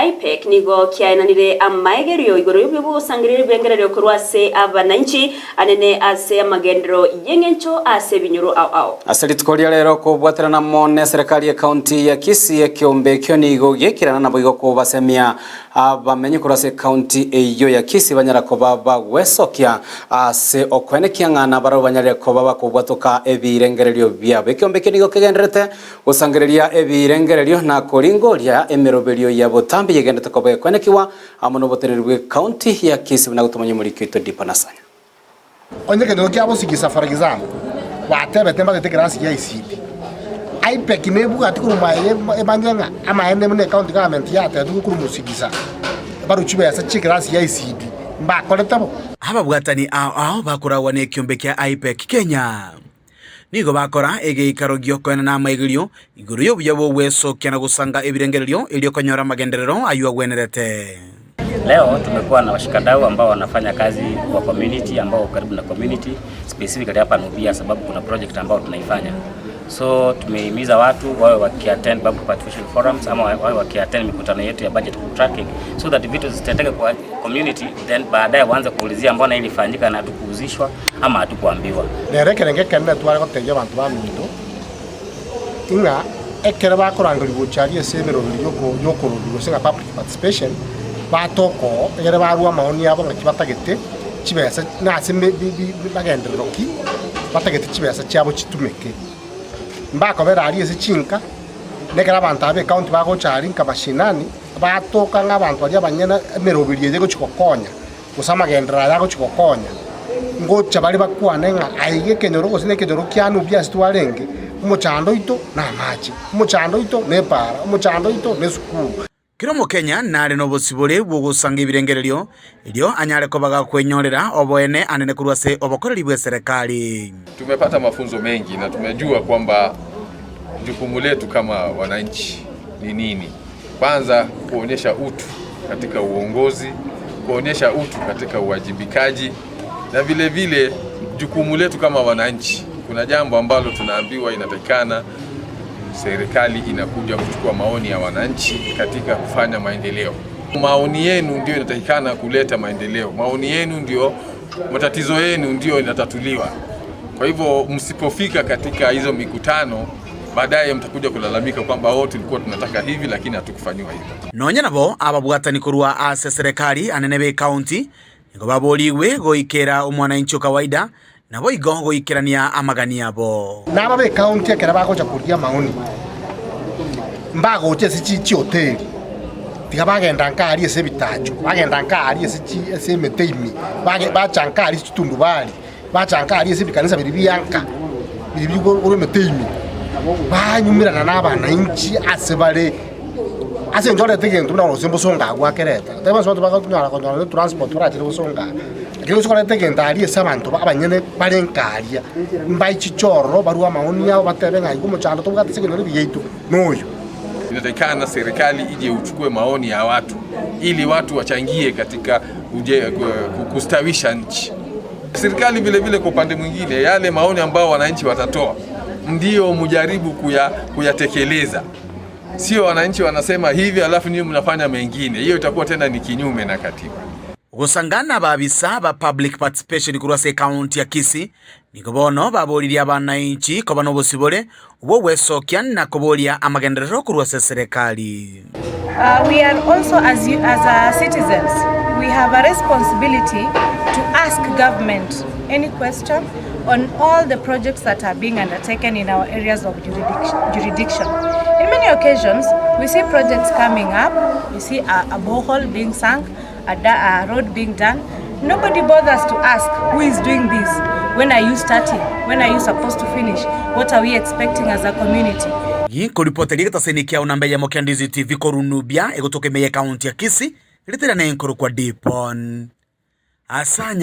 IPEC nigo kiainanire amaigerio igoro y'ubwo busangirire bengerero kurwase abananchi anene ase amagendero yengencho ase binyuru au aseritikoria rero kubwaterana mone serikali ya county ya Kisii ekiombe kyo nigo gekirana nabo igo kubasemia abamenye kurase county eyo ya Kisii banyara ko baba wesokia ase okwenekia ngana baro banyare ko baba kubwatoka ebirengererio byabo ekiombe kyo nigo kegenderete gusangireria ebirengererio na koringoria emeroberio ya botambi yegendete ko bekwenekiwa amono botererwe county ya Kisii na gutumanya muri kwito dipanasanya onyeke ndo kyabo sigisa for example watebe temba kete grasi ya ICD IPEC nebu atikuru ebanyanga ama ene mune county government yate atikuru musigisa baro chibe ya sachi grasi ya ICD mba koletabo aba bwatani ao bakora ne kiombe kya IPEC Kenya nigo bakora egeikaro gyokwena na maigirio iguru yobuya bo weso kyana gusanga ebirengererio ilio konyora magenderero ayuwa gwenerete. Leo tumekuwa na washikadau ambao wanafanya kazi kwa community ambao karibu na community specifically hapa Nubia, sababu kuna project ambao tunaifanya. So tumehimiza watu wawe wakiattend public participation forums ama wawe wakiattend mikutano yetu ya budget tracking so that vitu zitateke kwa community, then baadaye waanze kuulizia mbona hili fanyika na hatukuuzishwa ama hatukuambiwa. Nerekerenge kenne twari goteje abantu baminto inga ekere bakorangiri buchari esemero yoko singa public participation batoko egere barua maoni yabo ngakibatagete kibesa nase bagendero ki batagete kibesa cyabo kitumeke mbako berari ese chinka nekera abantu abe account bako chari nkabashinani batoka ngabantu bajya banyena emerobiriye yego chikokonya usama gendera yako chikokonya ngocha bali bakwane nga aige kenyoro gosine kenyoro kyanu byasi twarenge umuchando ito na maji umuchando ito ne para umuchando ito ne sukuru Kiromo Kenya nare no bosibole bugusanga ibirengererio ilio anyare ko baga kwenyorera oboene anene kurwase obokoreri bwe serikali. Tumepata mafunzo mengi na tumejua kwamba jukumu letu kama wananchi ni nini. Kwanza kuonyesha utu katika uongozi, kuonyesha utu katika uwajibikaji, na vile vile jukumu letu kama wananchi. Kuna jambo ambalo tunaambiwa inatakikana serikali inakuja kuchukua maoni ya wananchi katika kufanya maendeleo. Maoni yenu ndio inatakikana kuleta maendeleo. Maoni yenu ndio matatizo yenu ndio inatatuliwa. Kwa hivyo msipofika katika hizo mikutano baadaye mtakuja kulalamika kwamba wote tulikuwa tunataka hivi lakini hatukufanywa hivyo. Nonya nabo ababwatani kurwa ase serikali anenebe county ngo baboliwe goikera umwananchi kawaida nabo igongo ikirania amagani yabo naba be county akera bakocha kuria maoni mbago chesi chi hotel tigabagenda nkari ese bitacho bagenda nkari ese meteimi bachankari chitundu bali bachankari ese bikanisa biribiyanka biribigo uri meteimi banyumirana n'abana inchi asebale ase njore tegento na rosembo songa gwakereta tema so tubaka kunyara transport barachire busonga kiro so tegento ari ese abantu abanyene barenkaria mbai chichoro barua maoni yao batebenga igumo chando tubaka tegento biyeito noyo. Inatakikana serikali ije uchukue maoni ya watu ili watu wachangie katika kustawisha nchi. Serikali vile vile kwa upande mwingine yale maoni ambao wananchi watatoa ndio mujaribu kuyatekeleza. Sio wananchi wanasema hivi alafu niyo mnafanya mengine. Hiyo itakuwa tena ni kinyume na katiba. Gusangana babisa ba public participation kurwase county ya Kisii niko bono baboliria abananchi ko bano bosibole wo wesokia na kobolia amagenderero kurwase serikali. We are also as citizens we have a responsibility to ask government any question on all the projects that are being undertaken in our areas of jurisdiction. In many occasions we see projects coming up, we see a borehole being sunk, a road being done. Nobody bothers to ask who is doing this, when are you starting, when are you supposed to finish, what are we expecting as a community. Yiko ripoteri gitasenekia unambe ya Mokiandizi TV koru Nubia egotoke meye county ya Kisii litera nenkoro kwa Dipon Asanya.